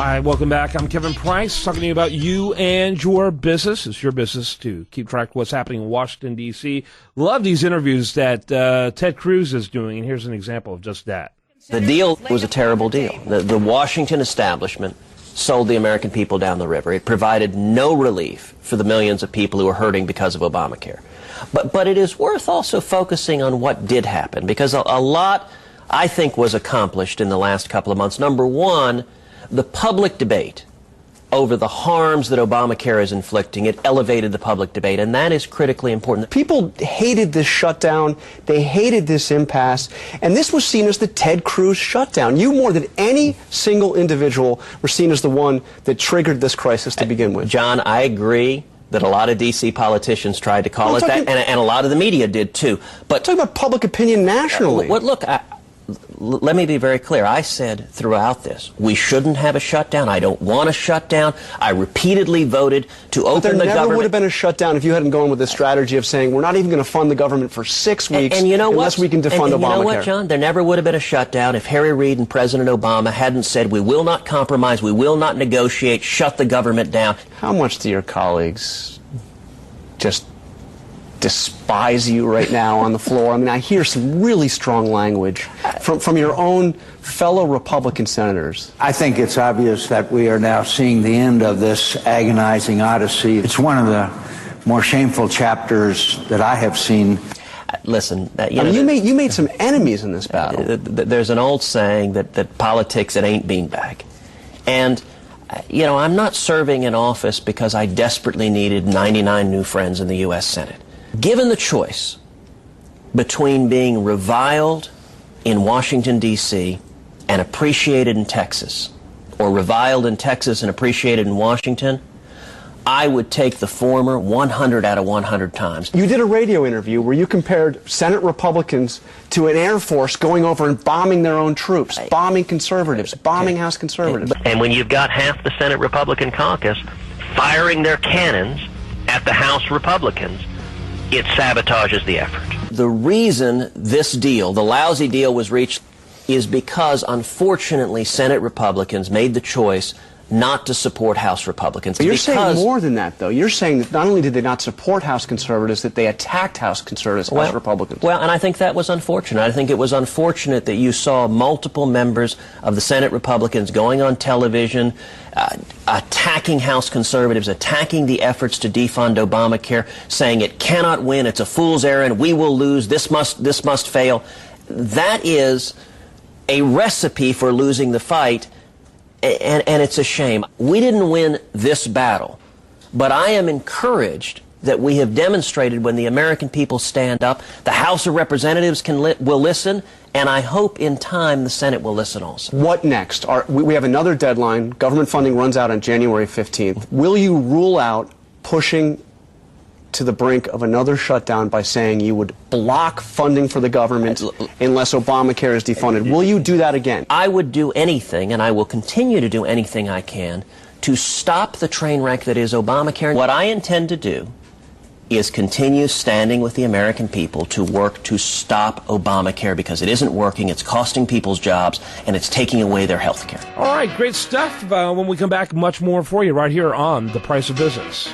Hi, welcome back. I'm Kevin Price, talking to you about you and your business. It's your business to keep track of what's happening in Washington, D.C. Love these interviews that Ted Cruz is doing, and here's an example of just that. The deal was a terrible deal. The Washington establishment sold the American people down the river. It provided no relief for the millions of people who are hurting because of Obamacare. But it is worth also focusing on what did happen, because a lot, I think, was accomplished in the last couple of months. Number one, the public debate over the harms that Obamacare is inflicting, it elevated the public debate, and that is critically important. People hated this shutdown, they hated this impasse, and this was seen as the Ted Cruz shutdown. You, more than any single individual, were seen as the one that triggered this crisis to begin with. John, I agree that a lot of D.C. politicians tried to call it that, and a lot of the media did too. But talking about public opinion nationally. Look, let me be very clear. I said throughout this, we shouldn't have a shutdown. I don't want a shutdown. I repeatedly voted to open the government. There never would have been a shutdown if you hadn't gone with the strategy of saying we're not even going to fund the government for 6 weeks and you know unless we can defund Obamacare. You know what, John? There never would have been a shutdown if Harry Reid and President Obama hadn't said we will not compromise, we will not negotiate, shut the government down. How much do your colleagues just despise you right now on the floor? I mean, I hear some really strong language from your own fellow Republican senators. I think it's obvious that we are now seeing the end of this agonizing odyssey. It's one of the more shameful chapters that I have seen. Listen, you made some enemies in this battle. There's an old saying that politics, it ain't beanbag. And I'm not serving in office because I desperately needed 99 new friends in the U.S. Senate. Given the choice between being reviled in Washington, D.C. and appreciated in Texas, or reviled in Texas and appreciated in Washington, I would take the former 100 out of 100 times. You did a radio interview where you compared Senate Republicans to an Air Force going over and bombing their own troops, bombing conservatives, bombing House conservatives. And when you've got half the Senate Republican caucus firing their cannons at the House Republicans, it sabotages the effort. The reason this deal, the lousy deal, was reached is because, unfortunately, Senate Republicans made the choice not to support House Republicans. But you're saying more than that, though. You're saying that not only did they not support House conservatives, that they attacked House conservatives, House Republicans. Well, and I think that was unfortunate. I think it was unfortunate that you saw multiple members of the Senate Republicans going on television, attacking House conservatives, attacking the efforts to defund Obamacare, saying it cannot win, it's a fool's errand, we will lose, this must fail. That is a recipe for losing the fight. And it's a shame. We didn't win this battle, but I am encouraged that we have demonstrated when the American people stand up, the House of Representatives will listen, and I hope in time the Senate will listen also. What next? We have another deadline. Government funding runs out on January 15th. Will you rule out pushing to the brink of another shutdown by saying you would block funding for the government unless Obamacare is defunded? Will you do that again? I would do anything, and I will continue to do anything I can to stop the train wreck that is Obamacare. What I intend to do is continue standing with the American people to work to stop Obamacare, because it isn't working, it's costing people's jobs, and it's taking away their health care. All right, great stuff. When we come back, much more for you right here on The Price of Business.